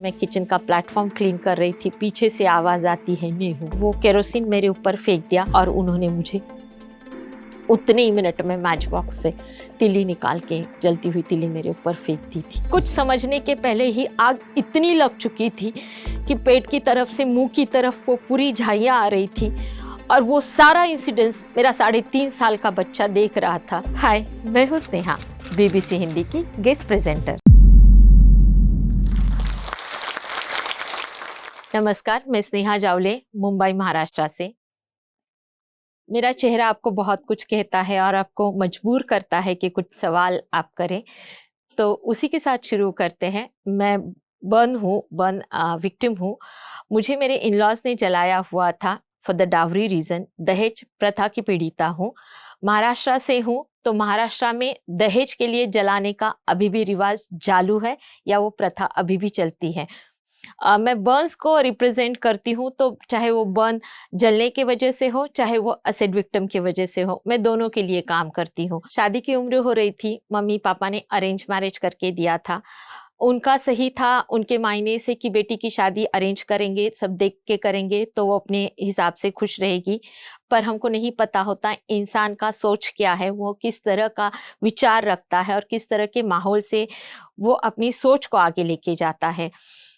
मैं किचन का platform clean कर रही थी, पीछे से आवाज आती है नेहू। वो केरोसिन मेरे ऊपर फेंक दिया और उन्होंने मुझे उतने ही मिनट में मैच बॉक्स से तिल्ली निकाल के, जलती हुई तिल्ली मेरे ऊपर फेंक दी थी। कुछ समझने के पहले ही आग इतनी लग चुकी थी कि पेट की तरफ से मुंह की तरफ वो पूरी झाइयाँ आ रही थी और वो सारा इंसिडेंस मेरा 3.5 साल का बच्चा देख रहा था। हाय, मैं हूँ स्नेहा, BBC हिंदी की गेस्ट प्रेजेंटर। नमस्कार, मैं स्नेहा जावले, मुंबई महाराष्ट्र से। मेरा चेहरा आपको बहुत कुछ कहता है और आपको मजबूर करता है कि कुछ सवाल आप करें, तो उसी के साथ शुरू करते हैं। मैं बर्न विक्टिम हूँ। मुझे मेरे इन-लॉज ने जलाया हुआ था फॉर द डावरी रीजन। दहेज प्रथा की पीड़िता हूँ। महाराष्ट्र से हूँ, तो महाराष्ट्र में दहेज के लिए जलाने का अभी भी रिवाज चालू है या वो प्रथा अभी भी चलती है। मैं बर्न्स को रिप्रेजेंट करती हूँ, तो चाहे वो बर्न जलने की वजह से हो, चाहे वो एसिड विक्टिम की वजह से हो, मैं दोनों के लिए काम करती हूँ। शादी की उम्र हो रही थी, मम्मी पापा ने अरेंज मैरिज करके दिया था। उनका सही था, उनके मायने से कि बेटी की शादी अरेंज करेंगे, सब देख के करेंगे तो वो अपने हिसाब से खुश रहेगी। पर हमको नहीं पता होता इंसान का सोच क्या है, वो किस तरह का विचार रखता है और किस तरह के माहौल से वो अपनी सोच को आगे लेके जाता है।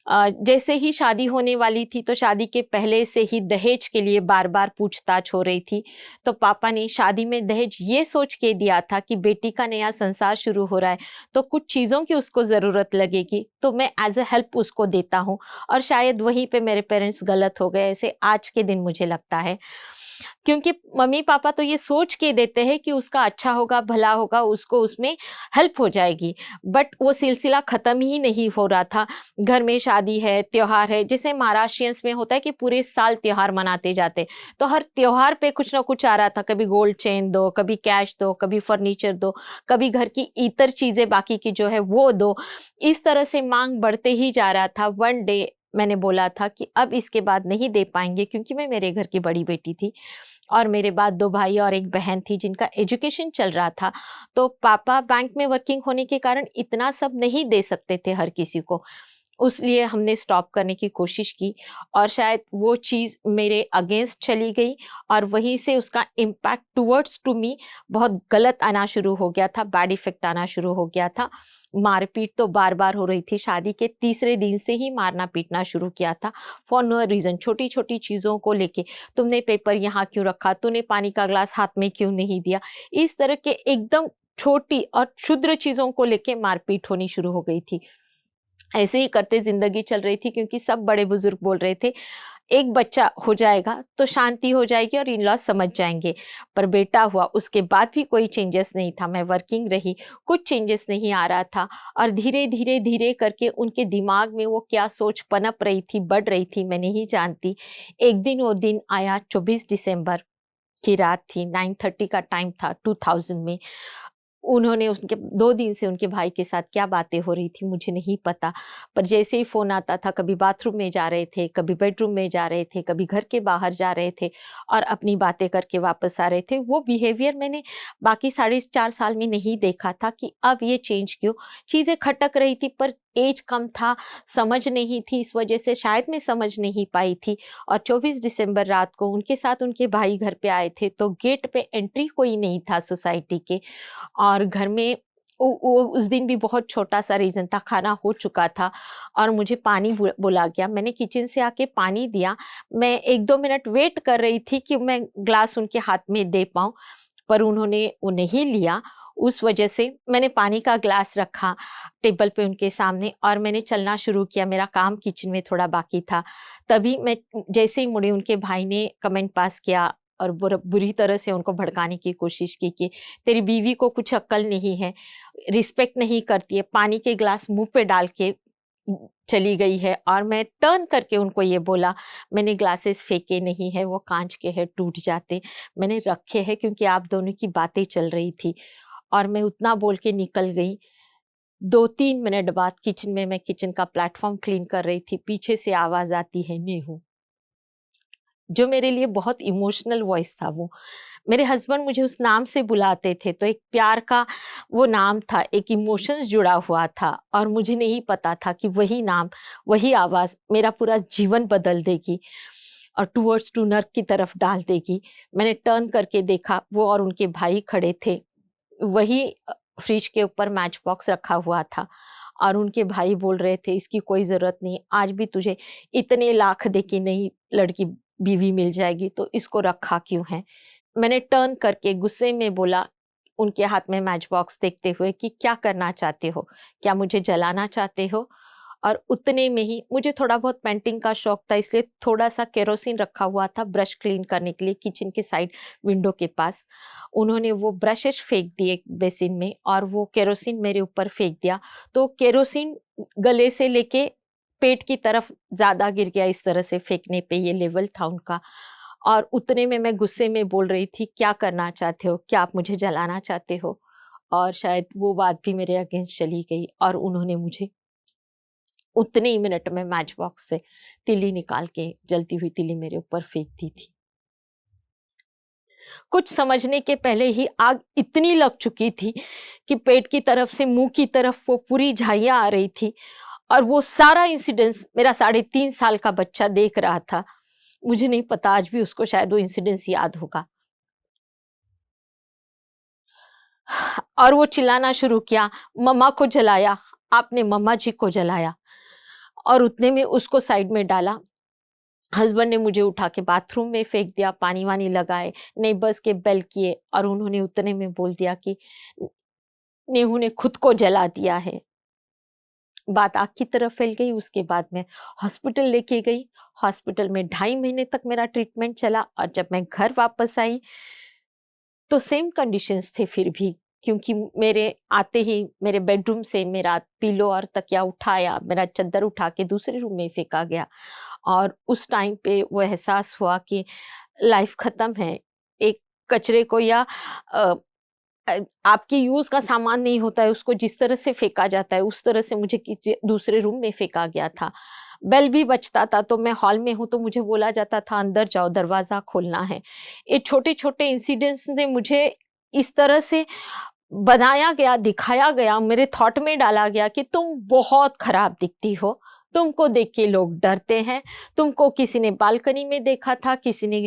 जैसे ही शादी होने वाली थी, तो शादी के पहले से ही दहेज के लिए बार बार पूछताछ हो रही थी। तो पापा ने शादी में दहेज ये सोच के दिया था कि बेटी का नया संसार शुरू हो रहा है, तो कुछ चीज़ों की उसको ज़रूरत लगेगी, तो मैं एज अ हेल्प उसको देता हूँ। और शायद वहीं पे मेरे पेरेंट्स गलत हो गए, ऐसे आज के दिन मुझे लगता है। क्योंकि मम्मी पापा तो ये सोच के देते हैं कि उसका अच्छा होगा, भला होगा, उसको उसमें हेल्प हो जाएगी, बट वो सिलसिला ख़त्म ही नहीं हो रहा था। घर में शादी है, त्योहार है, जैसे महाराष्ट्रियंस में होता है कि पूरे साल त्योहार मनाते जाते, तो हर त्योहार पे कुछ ना कुछ आ रहा था। कभी गोल्ड चेन दो, कभी कैश दो, कभी फर्नीचर दो, कभी घर की इतर चीज़ें बाकी की जो है वो दो। इस तरह से मांग बढ़ते ही जा रहा था। वन डे मैंने बोला था कि अब इसके बाद नहीं दे पाएंगे, क्योंकि मैं मेरे घर की बड़ी बेटी थी और मेरे बाद 2 भाई और 1 बहन थी जिनका एजुकेशन चल रहा था। तो पापा बैंक में वर्किंग होने के कारण इतना सब नहीं दे सकते थे हर किसी को। उसलिए हमने स्टॉप करने की कोशिश की और शायद वो चीज़ मेरे अगेंस्ट चली गई और वहीं से उसका इम्पैक्ट टुवर्ड्स टू मी बहुत गलत आना शुरू हो गया था, बैड इफ़ेक्ट आना शुरू हो गया था। मारपीट तो बार-बार हो रही थी, शादी के तीसरे दिन से ही मारना-पीटना शुरू किया था फॉर नो रीज़न, छोटी-छोटी चीज़ों को लेके। तुमने पेपर यहाँ क्यों रखा? तूने पानी का ग्लास हाथ में क्यों नहीं दिया? इस तरह के एकदम छोटी और क्षुद्र चीज़ों को लेके मारपीट होनी शुरू हो गई थी। ऐसे ही करते ज़िंदगी चल रही थी, क्योंकि सब बड़े-बुज़ुर्ग बोल रहे थे, एक बच्चा हो जाएगा तो शांति हो जाएगी और इन-लॉज़ समझ जाएँगे। पर बेटा हुआ, उसके बाद भी कोई चेंजेस नहीं था। मैं वर्किंग रही, कुछ चेंजेस नहीं आ रहा था और धीरे करके उनके दिमाग में वो क्या सोच पनप रही थी, बढ़ रही थी, मैं नहीं जानती। एक दिन वो दिन आया, 24 दिसंबर की रात थी, 9:30 का टाइम था 2000 में। उन्होंने उनके 2 दिन से उनके भाई के साथ क्या बातें हो रही थी मुझे नहीं पता, पर जैसे ही फ़ोन आता था, कभी बाथरूम में जा रहे थे, कभी बेडरूम में जा रहे थे, कभी घर के बाहर जा रहे थे और अपनी बातें करके वापस आ रहे थे। वो बिहेवियर मैंने बाकी 4.5 साल में नहीं देखा था कि अब ये चेंज क्यों? चीज़ें खटक रही थी, पर ऐज कम था, समझ नहीं थी, इस वजह से शायद मैं समझ नहीं पाई थी। और 24 दिसंबर रात को उनके साथ उनके भाई घर पे आए थे, तो गेट पे एंट्री कोई नहीं था सोसाइटी के और घर में वो उस दिन भी बहुत छोटा-सा रीज़न था, खाना हो चुका था और मुझे पानी बोला गया। मैंने किचन से आके पानी दिया। मैं 1-2 मिनट वेट कर रही थी कि मैं ग्लास उनके हाथ में दे पाऊँ, पर उन्होंने वो नहीं लिया। उस वजह से मैंने पानी का ग्लास रखा टेबल पे उनके सामने और मैंने चलना शुरू किया। मेरा काम किचन में थोड़ा बाकी था। तभी मैं जैसे ही मुड़ी, उनके भाई ने कमेंट पास किया और बुरी तरह से उनको भड़काने की कोशिश की कि तेरी बीवी को कुछ अक्ल नहीं है, रिस्पेक्ट नहीं करती है, पानी के ग्लास मुँह पे डाल के चली गई है। और मैं टर्न करके उनको ये बोला, मैंने ग्लासेस फेंके नहीं है, वो काँच के हैं, टूट जाते, मैंने रखे हैं क्योंकि आप दोनों की बातें चल रही थी। और मैं उतना बोल के निकल गई। 2-3 मिनट बाद मैं किचन का प्लेटफ़ॉर्म क्लीन कर रही थी, पीछे से आवाज़ आती है नेहू। जो मेरे लिए बहुत इमोशनल वॉइस था वो। मेरे हस्बैंड मुझे उस नाम से बुलाते थे, तो एक प्यार का वो नाम था, एक इमोशंस जुड़ा हुआ था, और मुझे नहीं पता था कि वही नाम, वही आवाज़ मेरा पूरा जीवन बदल देगी और टूवर्ड्स टू नर्क की तरफ डाल देगी। मैंने टर्न करके देखा, वो और उनके भाई खड़े थे। वही फ्रिज के ऊपर मैच बॉक्स रखा हुआ था और उनके भाई बोल रहे थे, इसकी कोई ज़रूरत नहीं, आज भी तुझे इतने लाख दे के नई लड़की बीवी मिल जाएगी, तो इसको रखा क्यों है? मैंने टर्न करके गुस्से में बोला, उनके हाथ में मैच बॉक्स देखते हुए, कि क्या करना चाहते हो? क्या मुझे जलाना चाहते हो? और उतने में ही मुझे थोड़ा बहुत पेंटिंग का शौक था, इसलिए थोड़ा सा केरोसिन रखा हुआ था ब्रश क्लीन करने के लिए किचन के साइड विंडो के पास। उन्होंने वो ब्रशेस फेंक दिए बेसिन में और वो केरोसिन मेरे ऊपर फेंक दिया, तो केरोसिन गले से लेके पेट की तरफ ज़्यादा गिर गया। इस तरह से फेंकने पे ये लेवल था उनका। और उतने में मैं गुस्से में बोल रही थी, क्या करना चाहते हो? क्या आप मुझे जलाना चाहते हो? और शायद वो बात भी मेरे अगेंस्ट चली गई और उन्होंने मुझे उतने ही मिनट में मैच बॉक्स से तिल्ली निकाल के, जलती हुई तिल्ली मेरे ऊपर फेंक दी थी। कुछ समझने के पहले ही आग इतनी लग चुकी थी कि पेट की तरफ से मुंह की तरफ वो पूरी झाइयां आ रही थी और वो सारा इंसिडेंस मेरा 3.5 साल का बच्चा देख रहा था। मुझे नहीं पता, आज भी उसको शायद वो इंसिडेंस याद होगा। और वो चिल्लाना शुरू किया, मम्मा को जलाया, आपने मम्मा जी को जलाया। और उतने में उसको साइड में डाला। हस्बैंड ने मुझे उठा के बाथरूम में फेंक दिया, पानी वानी लगाए, नेबर्स के बेल किए और उन्होंने उतने में बोल दिया कि नेहू ने खुद को जला दिया है। बात आग की तरफ फैल गई। उसके बाद मैं हॉस्पिटल लेके गई। हॉस्पिटल में 2.5 महीने तक मेरा ट्रीटमेंट चला और जब मैं घर वापस आई तो सेम कंडीशंस थे फिर भी, क्योंकि मेरे आते ही मेरे बेडरूम से मेरा पिलो और तकिया उठाया, मेरा चादर उठा के दूसरे रूम में फेंका गया। और उस टाइम पे वो एहसास हुआ कि लाइफ खत्म है। एक कचरे को या अ, आपके यूज का सामान नहीं होता है, उसको जिस तरह से फेंका जाता है उस तरह से मुझे किसी दूसरे रूम में फेंका गया था। बेल भी बजता था तो मैं हॉल में हूँ तो मुझे बोला जाता था अंदर जाओ, दरवाजा खोलना है। ये छोटे छोटे इंसिडेंट्स ने मुझे इस तरह से बनाया गया, दिखाया गया, मेरे थॉट में डाला गया कि तुम बहुत खराब दिखती हो, तुमको देख के लोग डरते हैं, तुमको किसी ने बालकनी में देखा था, किसी ने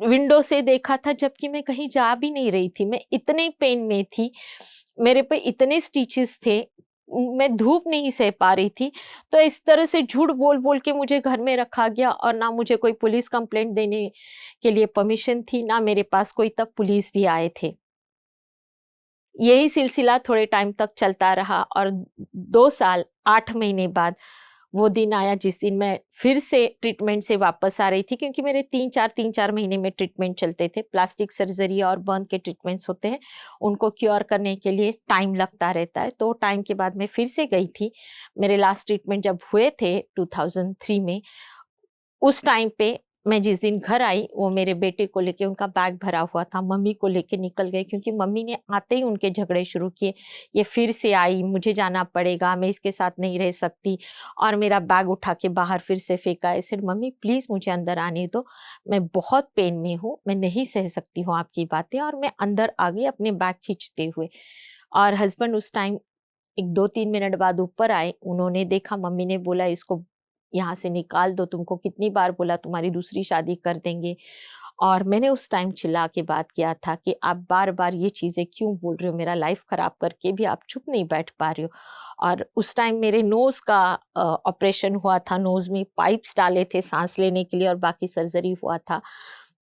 विंडो से देखा था, जबकि मैं कहीं जा भी नहीं रही थी। मैं इतने पेन में थी, मेरे पे इतने स्टिचेस थे, मैं धूप नहीं सह पा रही थी। तो इस तरह से झूठ बोल बोल के मुझे घर में रखा गया और ना मुझे कोई पुलिस कंप्लेंट देने के लिए परमिशन थी, ना मेरे पास कोई तब पुलिस भी आए थे। यही सिलसिला थोड़े टाइम तक चलता रहा और 2 साल 8 महीने बाद वो दिन आया जिस दिन मैं फिर से ट्रीटमेंट से वापस आ रही थी, क्योंकि मेरे 3-4 महीने में ट्रीटमेंट चलते थे। प्लास्टिक सर्जरी और बर्न के ट्रीटमेंट्स होते हैं, उनको क्योर करने के लिए टाइम लगता रहता है। तो टाइम के बाद मैं फिर से गई थी। मेरे लास्ट ट्रीटमेंट जब हुए थे 2003 में, उस टाइम पे मैं जिस दिन घर आई वो मेरे बेटे को लेके, उनका बैग भरा हुआ था, मम्मी को लेके निकल गए, क्योंकि मम्मी ने आते ही उनके झगड़े शुरू किए। ये फिर से आई, मुझे जाना पड़ेगा, मैं इसके साथ नहीं रह सकती, और मेरा बैग उठा के बाहर फिर से फेंका। ऐसे मम्मी प्लीज़ मुझे अंदर आने दो, मैं बहुत पेन में हूँ, मैं नहीं सह सकती हूँ आपकी बातें। और मैं अंदर आ गई अपने बैग खींचते हुए। और हस्बैंड उस टाइम एक 2-3 मिनट बाद ऊपर आए। उन्होंने देखा, मम्मी ने बोला इसको यहाँ से निकाल दो, तुमको कितनी बार बोला तुम्हारी दूसरी शादी कर देंगे। और मैंने उस टाइम चिल्ला के बात किया था कि आप बार बार ये चीज़ें क्यों बोल रहे हो, मेरा लाइफ खराब करके भी आप चुप नहीं बैठ पा रहे हो। और उस टाइम मेरे नोज़ का ऑपरेशन हुआ था, नोज़ में पाइप्स डाले थे सांस लेने के लिए और बाकी सर्जरी हुआ था।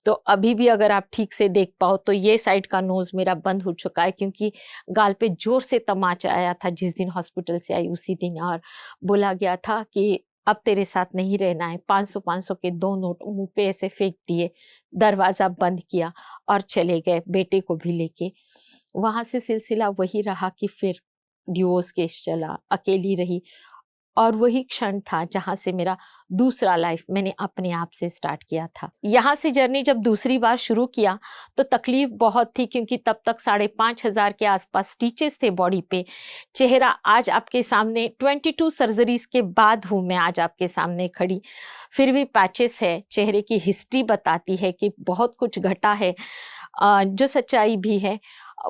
तो अभी भी अगर आप ठीक से देख पाओ तो ये साइड का नोज़ मेरा बंद हो चुका है, क्योंकि गाल पे जोर से तमाचा आया था जिस दिन हॉस्पिटल से आई उसी दिन। और बोला गया था कि अब तेरे साथ नहीं रहना है। 500-500 के 2 नोट मुंह पे ऐसे फेंक दिए, दरवाजा बंद किया और चले गए बेटे को भी लेके। वहां से सिलसिला वही रहा कि फिर डिवोर्स केस चला, अकेली रही। और वही क्षण था जहां से मेरा दूसरा लाइफ मैंने अपने आप से स्टार्ट किया था। यहाँ से जर्नी जब दूसरी बार शुरू किया तो तकलीफ बहुत थी, क्योंकि तब तक 5,500 के आसपास स्टिचेस थे बॉडी पे। चेहरा आज आपके सामने 22 सर्जरीज के बाद हूँ मैं आज आपके सामने खड़ी, फिर भी पैचेस है। चेहरे की हिस्ट्री बताती है कि बहुत कुछ घटा है। जो सच्चाई भी है,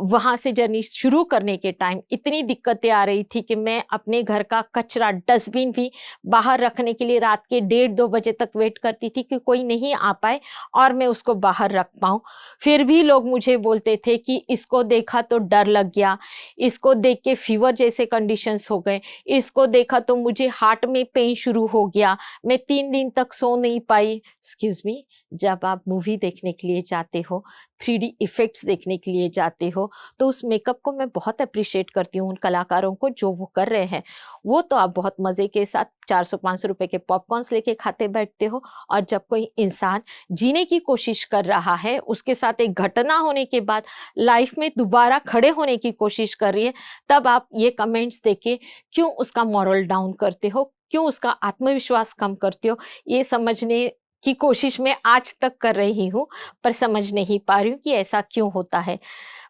वहाँ से जर्नी शुरू करने के टाइम इतनी दिक्कतें आ रही थी कि मैं अपने घर का कचरा डस्टबिन भी बाहर रखने के लिए रात के 1:30-2 बजे तक वेट करती थी कि कोई नहीं आ पाए और मैं उसको बाहर रख पाऊँ। फिर भी लोग मुझे बोलते थे कि इसको देखा तो डर लग गया, इसको देख के फीवर जैसे कंडीशंस हो गए, इसको देखा तो मुझे हार्ट में पेन शुरू हो गया, मैं 3 दिन तक सो नहीं पाई। एक्सक्यूज़ मी, जब आप मूवी देखने के लिए जाते हो, 3D इफ़ेक्ट्स देखने के लिए जाते हो, तो उस मेकअप को मैं बहुत एप्रिशिएट करती हूँ उन कलाकारों को जो वो कर रहे हैं। वो तो आप बहुत मज़े के साथ 400-500 रुपए के पॉपकॉर्न्स लेके खाते बैठते हो, और जब कोई इंसान जीने की कोशिश कर रहा है, उसके साथ एक घटना होने के बाद लाइफ में दोबारा खड़े होने की कोशिश कर रही है, तब आप ये कमेंट्स देके क्यों उसका मॉरल डाउन करते हो, क्यों उसका आत्मविश्वास कम करते हो, ये समझने की कोशिश मैं आज तक कर रही हूँ, पर समझ नहीं पा रही हूँ कि ऐसा क्यों होता है।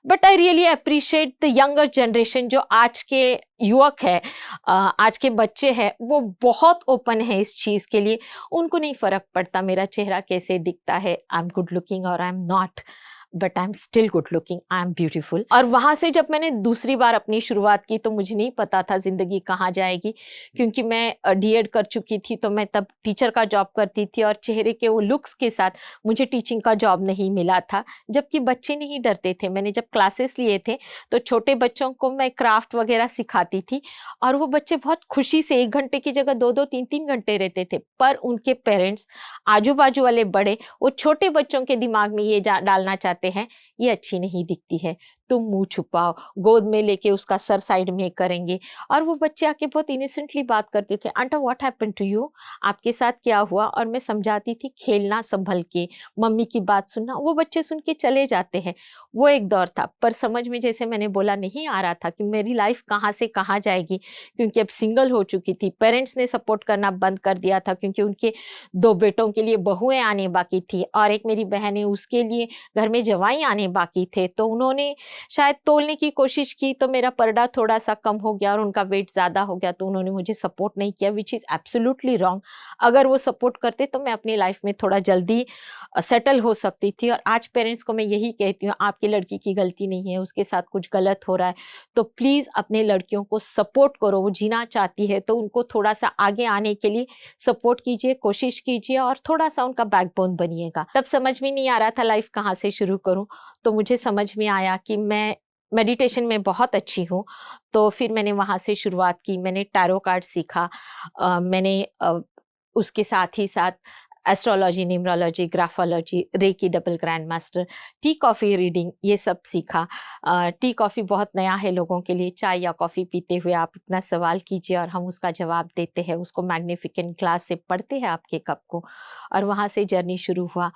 But I really appreciate the younger generation, जो आज के युवक है, आज के बच्चे हैं, वो बहुत ओपन है इस चीज़ के लिए। उनको नहीं फ़र्क पड़ता मेरा चेहरा कैसे दिखता है, आई एम गुड लुकिंग और I am not, but I am still good looking, I am beautiful. और वहाँ से जब मैंने दूसरी बार अपनी शुरुआत की तो मुझे नहीं पता था ज़िंदगी कहाँ जाएगी, क्योंकि मैं डीएड कर चुकी थी, तो मैं तब टीचर का जॉब करती थी और चेहरे के वो लुक्स के साथ मुझे टीचिंग का जॉब नहीं मिला था, जबकि बच्चे नहीं डरते थे। मैंने जब क्लासेस लिए थे तो छोटे बच्चों को मैं क्राफ्ट वगैरह सिखाती थी, और वो बच्चे बहुत खुशी से 1 घंटे की जगह 2-2 3-3 घंटे रहते थे। पर उनके पेरेंट्स, आजू बाजू वाले बड़े, वो छोटे बच्चों के दिमाग में ये डालना चाहते हैं, ये अच्छी नहीं दिखती है, तुम मुंह छुपाओ, गोद में लेके उसका सर साइड में करेंगे। और वो बच्चे आके बहुत इनोसेंटली बात करते थे, आंटा व्हाट हैपेंड टू यू, आपके साथ क्या हुआ। और मैं समझाती थी, खेलना संभल के, मम्मी की बात सुनना। वो बच्चे सुन के चले जाते हैं। वो एक दौर था, पर समझ में, जैसे मैंने बोला, नहीं आ रहा था कि मेरी लाइफ कहाँ से कहाँ जाएगी, क्योंकि अब सिंगल हो चुकी थी। पेरेंट्स ने सपोर्ट करना बंद कर दिया था, क्योंकि उनके 2 बेटों के लिए बहुएं आने बाकी थी, और एक मेरी बहन है, उसके लिए घर में जवाई आने बाकी थे। तो उन्होंने शायद तोलने की कोशिश की, तो मेरा पर्दा थोड़ा सा कम हो गया और उनका वेट ज़्यादा हो गया, तो उन्होंने मुझे सपोर्ट नहीं किया, विच इज़ एब्सोल्युटली रॉन्ग। अगर वो सपोर्ट करते तो मैं अपनी लाइफ में थोड़ा जल्दी सेटल हो सकती थी। और आज पेरेंट्स को मैं यही कहती हूँ, आपकी लड़की की गलती नहीं है, उसके साथ कुछ गलत हो रहा है, तो प्लीज़ अपने लड़कियों को सपोर्ट करो। वो जीना चाहती है तो उनको थोड़ा सा आगे आने के लिए सपोर्ट कीजिए, कोशिश कीजिए, और थोड़ा सा उनका बैकबोन बनिएगा। तब समझ में नहीं आ रहा था लाइफ कहाँ से शुरू करूँ, तो मुझे समझ में आया कि मैं मेडिटेशन में बहुत अच्छी हूँ। तो फिर मैंने वहाँ से शुरुआत की, मैंने टैरो कार्ड सीखा, मैंने उसके साथ ही साथ astrology, numerology, graphology, reiki double grand master, tea coffee reading, ये सब सीखा। टी कॉफ़ी बहुत नया है लोगों के लिए। चाय या कॉफ़ी पीते हुए आप इतना सवाल कीजिए और हम उसका जवाब देते हैं, उसको मैग्निफिकेंट ग्लास से पढ़ते हैं आपके कप को, और वहाँ से जर्नी शुरू हुआ।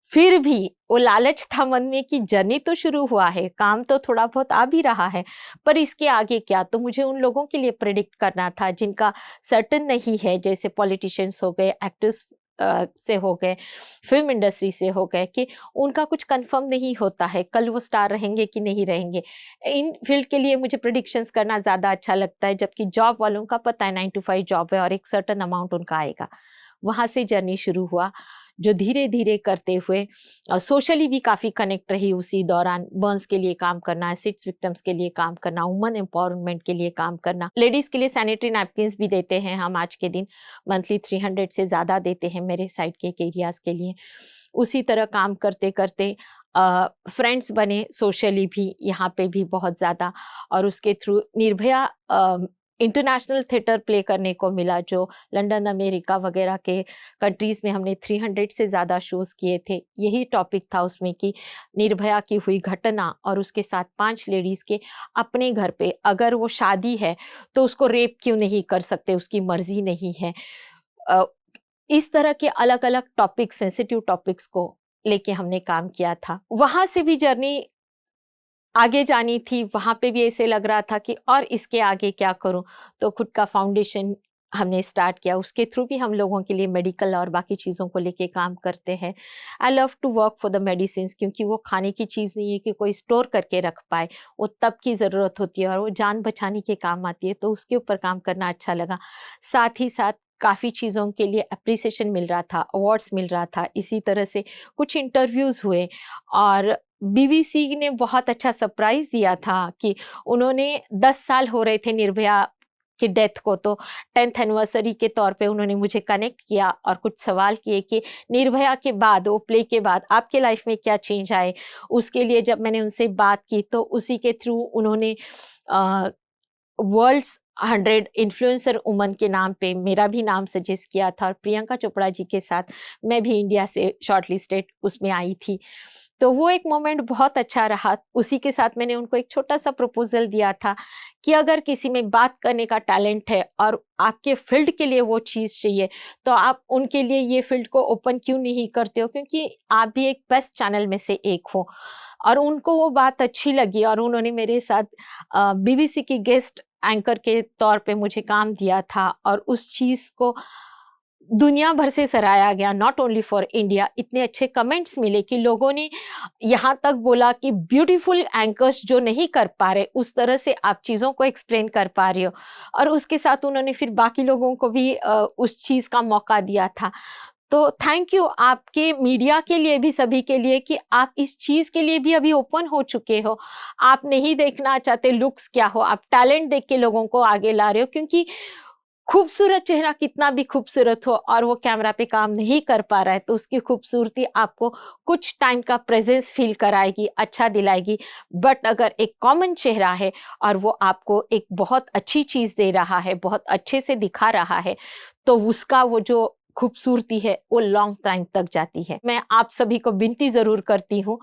फिर भी वो लालच था मन में कि जर्नी तो शुरू हुआ है, काम तो थोड़ा बहुत आ भी रहा है, पर इसके आगे क्या। तो मुझे उन लोगों के लिए प्रेडिक्ट करना था जिनका सर्टेन नहीं है, जैसे पॉलिटिशियंस हो गए, एक्टर्स से हो गए, फिल्म इंडस्ट्री से हो गए, कि उनका कुछ कंफर्म नहीं होता है, कल वो स्टार रहेंगे कि नहीं रहेंगे। इन फील्ड के लिए मुझे प्रेडिक्शंस करना ज़्यादा अच्छा लगता है, जबकि जॉब वालों का पता है 9 to 5 जॉब है और एक सर्टेन अमाउंट उनका आएगा। वहाँ से जर्नी शुरू हुआ, जो धीरे धीरे करते हुए सोशली भी काफ़ी कनेक्ट रही उसी दौरान। बर्न्स के लिए काम करना, एसिड्स विक्टिम्स के लिए काम करना, वुमन एम्पावरमेंट के लिए काम करना, लेडीज़ के लिए सैनिटरी नैपकिन्स भी देते हैं हम आज के दिन, मंथली 300 से ज़्यादा देते हैं मेरे साइड के एरियाज़ के लिए। उसी तरह काम करते करते फ्रेंड्स बने सोशली भी यहाँ पे भी बहुत ज़्यादा, और उसके through Nirbhaya international theatre play करने को मिला, जो लंदन, अमेरिका वगैरह के कंट्रीज़ में हमने 300 से ज़्यादा शोज़ किए थे। यही टॉपिक था उसमें कि निर्भया की हुई घटना, और उसके साथ 5 लेडीज़ के अपने घर पे अगर वो शादी है तो उसको रेप क्यों नहीं कर सकते, उसकी मर्ज़ी नहीं है। इस तरह के अलग अलग टॉपिक, सेंसिटिव टॉपिक्स को लेके हमने काम किया था। वहाँ से भी जर्नी आगे जानी थी, वहाँ पे भी ऐसे लग रहा था कि और इसके आगे क्या करूँ, तो खुद का फाउंडेशन हमने स्टार्ट किया। उसके थ्रू भी हम लोगों के लिए मेडिकल और बाकी चीज़ों को लेके काम करते हैं। I love to work for the medicines, क्योंकि वो खाने की चीज़ नहीं है कि कोई स्टोर करके रख पाए, वो तब की ज़रूरत होती है और वो जान बचाने के काम आती है, तो उसके ऊपर काम करना अच्छा लगा। साथ ही साथ काफ़ी चीज़ों के लिए एप्रिसिएशन मिल रहा था, अवार्ड्स मिल रहा था। इसी तरह से कुछ इंटरव्यूज़ हुए, और बीबीसी ने बहुत अच्छा सरप्राइज दिया था कि उन्होंने 10 साल हो रहे थे निर्भया की डेथ को, तो 10th एनिवर्सरी के तौर पे उन्होंने मुझे कनेक्ट किया और कुछ सवाल किए कि निर्भया के बाद, वो प्ले के बाद आपके लाइफ में क्या चेंज आए। उसके लिए जब मैंने उनसे बात की तो उसी के थ्रू उन्होंने वर्ल्ड्स 100 इन्फ्लुएंसर वुमन के नाम पे मेरा भी नाम सजेस्ट किया था, और प्रियंका चोपड़ा जी के साथ मैं भी इंडिया से शॉर्टलिस्टेड उसमें आई थी। तो वो एक मोमेंट बहुत अच्छा रहा। उसी के साथ मैंने उनको एक छोटा सा प्रपोजल दिया था कि अगर किसी में बात करने का टैलेंट है और आपके फील्ड के लिए वो चीज़ चाहिए, तो आप उनके लिए ये फील्ड को ओपन क्यों नहीं करते हो, क्योंकि आप भी एक बेस्ट चैनल में से एक हो। और उनको वो बात अच्छी लगी और उन्होंने मेरे साथ बीबीसी की गेस्ट एंकर के तौर पे मुझे काम दिया था, और उस चीज़ को दुनिया भर से सराहा गया, नॉट ओनली फॉर इंडिया। इतने अच्छे कमेंट्स मिले कि लोगों ने यहाँ तक बोला कि ब्यूटीफुल एंकर्स जो नहीं कर पा रहे उस तरह से आप चीज़ों को एक्सप्लेन कर पा रहे हो। और उसके साथ उन्होंने फिर बाकी लोगों को भी उस चीज़ का मौका दिया था। तो थैंक यू आपके मीडिया के लिए भी, सभी के लिए, कि आप इस चीज़ के लिए भी अभी ओपन हो चुके हो। आप नहीं देखना चाहते लुक्स क्या हो, आप टैलेंट देख के लोगों को आगे ला रहे हो। क्योंकि खूबसूरत चेहरा कितना भी खूबसूरत हो और वो कैमरा पे काम नहीं कर पा रहा है, तो उसकी खूबसूरती आपको कुछ टाइम का प्रेजेंस फील कराएगी, अच्छा दिलाएगी। बट अगर एक कॉमन चेहरा है और वो आपको एक बहुत अच्छी चीज़ दे रहा है, बहुत अच्छे से दिखा रहा है, तो उसका वो जो खूबसूरती है वो लॉन्ग टाइम तक जाती है। मैं आप सभी को विनती ज़रूर करती हूँ,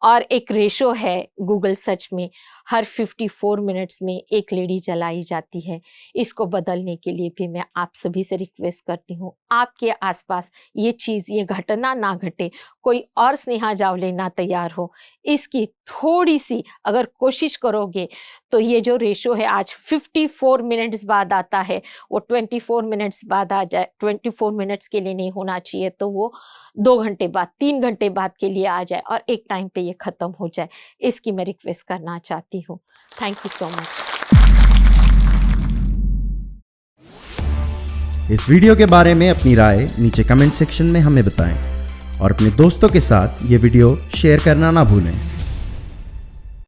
और एक रेशो है गूगल सर्च में, हर 54 मिनट्स में एक लेडी जलाई जाती है। इसको बदलने के लिए भी मैं आप सभी से रिक्वेस्ट करती हूँ, आपके आसपास ये चीज़, ये घटना ना घटे, कोई और स्नेहा जावले ना तैयार हो, इसकी थोड़ी सी अगर कोशिश करोगे तो ये जो रेशो है आज 54 मिनट्स बाद आता है, वो 24 मिनट्स बाद आ जाए। 24 मिनट्स के लिए नहीं होना चाहिए, तो वो 2 घंटे बाद, 3 घंटे बाद के लिए आ जाए और एक टाइम पे ये खत्म हो जाए। इसकी मैं रिक्वेस्ट करना चाहती हूँ। Thank you so much. इस वीडियो के बारे में अपनी राय नीचे कमेंट सेक्शन में हमें बताएं और अपने दोस्तों के साथ ये वीडियो शेयर करना ना भूलें।